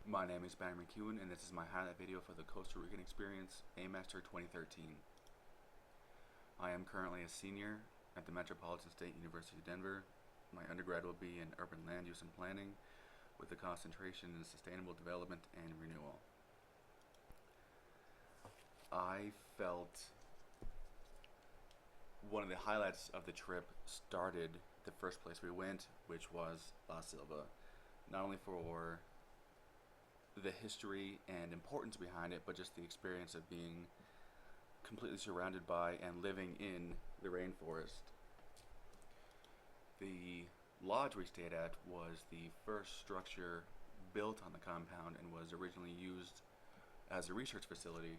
My name is BanningCostaRicaHighlightsVideo, and this is my highlight video for the Costa Rican Experience A-Master 2013. I am currently a senior at the Metropolitan State University of Denver. My undergrad will be in urban land use and planning with a concentration in sustainable development and renewal. I felt one of the highlights of the trip started the first place we went, which was La Silva. Not only for the history and importance behind it, but just the experience of being completely surrounded by and living in the rainforest. The lodge we stayed at was the first structure built on the compound and was originally used as a research facility,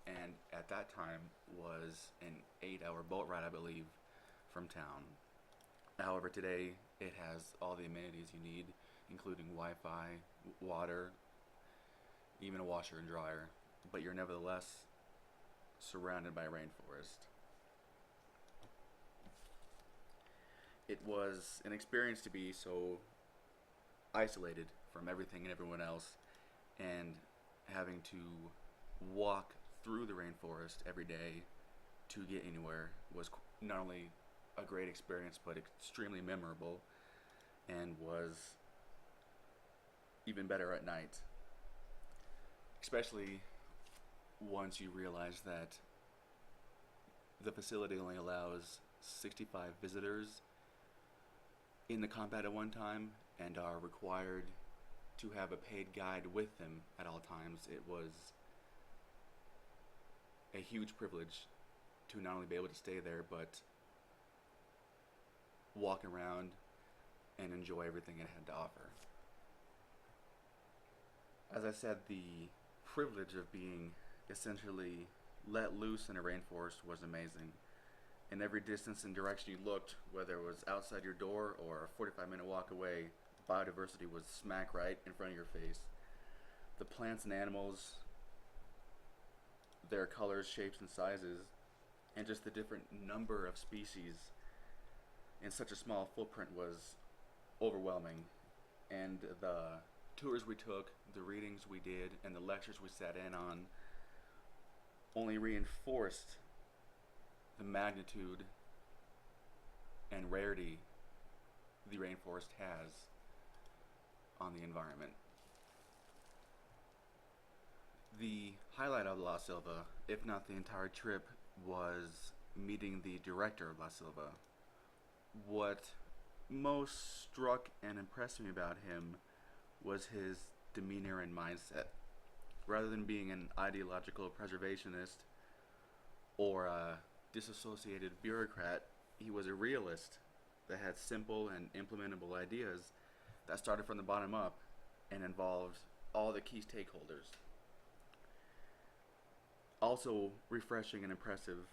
and at that time was an 8-hour boat ride, I believe, from town. However, today it has all the amenities you need, including Wi-Fi, water, even a washer and dryer, but you're nevertheless surrounded by rainforest. It was an experience to be so isolated from everything and everyone else, and having to walk through the rainforest every day to get anywhere was not only a great experience but extremely memorable, and was even better at night, especially once you realize that the facility only allows 65 visitors in the compound at one time and are required to have a paid guide with them at all times. It was a huge privilege to not only be able to stay there but walk around and enjoy everything it had to offer. As I said, the privilege of being essentially let loose in a rainforest was amazing. In every distance and direction you looked, whether it was outside your door or a 45-minute walk away, biodiversity was smack right in front of your face. The plants and animals, their colors, shapes, and sizes, and just the different number of species in such a small footprint was overwhelming. And the tours we took, the readings we did, and the lectures we sat in on only reinforced the magnitude and rarity the rainforest has on the environment. The highlight of La Silva, if not the entire trip, was meeting the director of La Silva. What most struck and impressed me about him was his demeanor and mindset. Rather than being an ideological preservationist or a disassociated bureaucrat, he was a realist that had simple and implementable ideas that started from the bottom up and involved all the key stakeholders. Also refreshing and impressive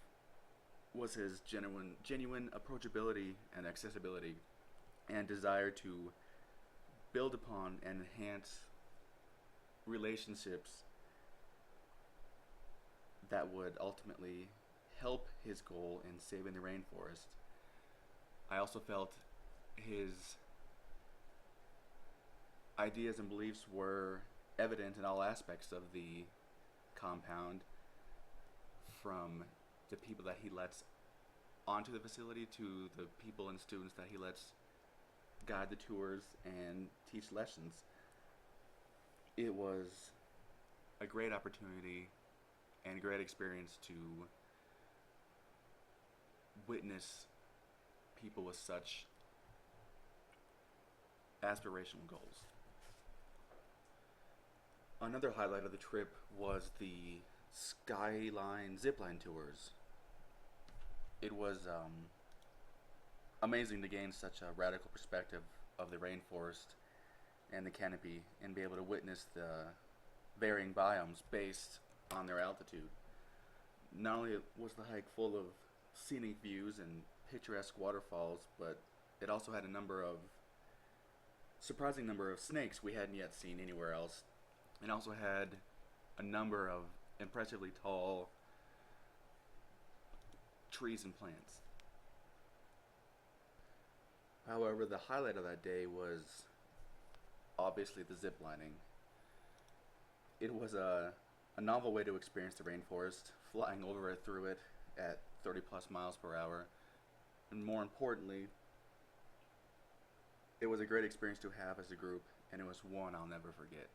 was his genuine approachability and accessibility and desire to build upon and enhance relationships that would ultimately help his goal in saving the rainforest. I also felt his ideas and beliefs were evident in all aspects of the compound, from the people that he lets onto the facility to the people and students that he lets guide the tours and teach lessons. It was a great opportunity and a great experience to witness people with such aspirational goals. Another highlight of the trip was the Skyline zipline tours. It was amazing to gain such a radical perspective of the rainforest and the canopy and be able to witness the varying biomes based on their altitude. Not only was the hike full of scenic views and picturesque waterfalls, but it also had a surprising number of snakes we hadn't yet seen anywhere else, and also had a number of impressively tall trees and plants. However, the highlight of that day was obviously the zip lining. It was a novel way to experience the rainforest, flying over it through it at 30 plus miles per hour. And more importantly, it was a great experience to have as a group, and it was one I'll never forget.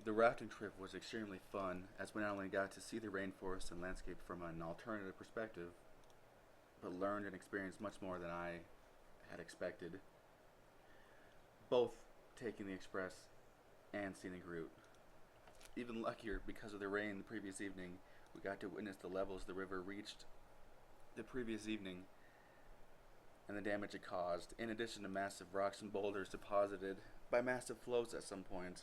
The rafting trip was extremely fun, as we not only got to see the rainforest and landscape from an alternative perspective, but learned and experienced much more than I had expected, both taking the express and scenic route. Even luckier, because of the rain the previous evening, we got to witness the levels the river reached the previous evening and the damage it caused, in addition to massive rocks and boulders deposited by massive flows at some point,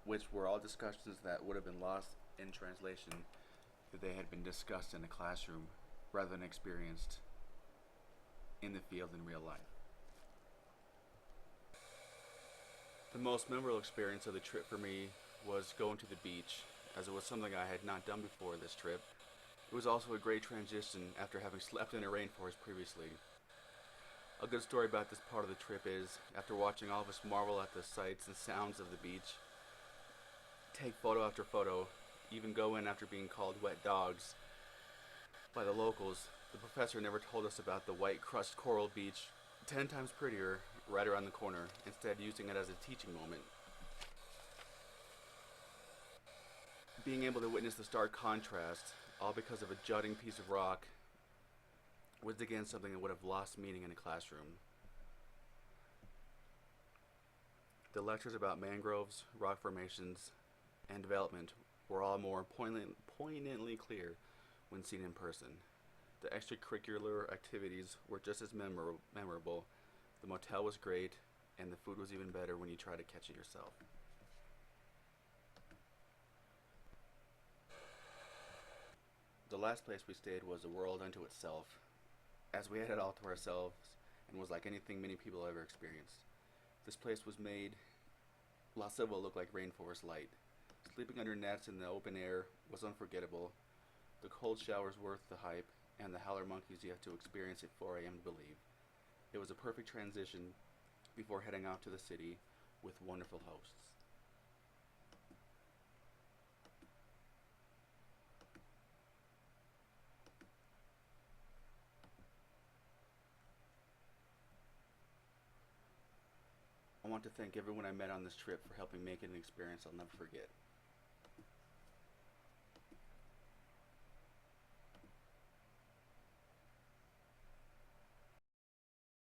which were all discussions that would have been lost in translation if they had been discussed in a classroom rather than experienced in the field in real life. The most memorable experience of the trip for me was going to the beach, as it was something I had not done before this trip. It was also a great transition after having slept in a rainforest previously. A good story about this part of the trip is, after watching all of us marvel at the sights and sounds of the beach, take photo after photo, even go in after being called wet dogs by the locals, the professor never told us about the white crust coral beach, 10 times prettier, right around the corner, instead using it as a teaching moment. Being able to witness the stark contrast, all because of a jutting piece of rock, was again something that would have lost meaning in a classroom. The lectures about mangroves, rock formations, and development were all more poignantly clear when seen in person. The extracurricular activities were just as memorable. The motel was great, and the food was even better when you try to catch it yourself. The last place we stayed was a world unto itself, as we had it all to ourselves and was like anything many people ever experienced. This place was made La Silva looked like rainforest light. Sleeping under nets in the open air was unforgettable. The cold showers worth the hype, and the howler monkeys you have to experience at 4 a.m. to believe. It was a perfect transition before heading out to the city with wonderful hosts. I want to thank everyone I met on this trip for helping make it an experience I'll never forget.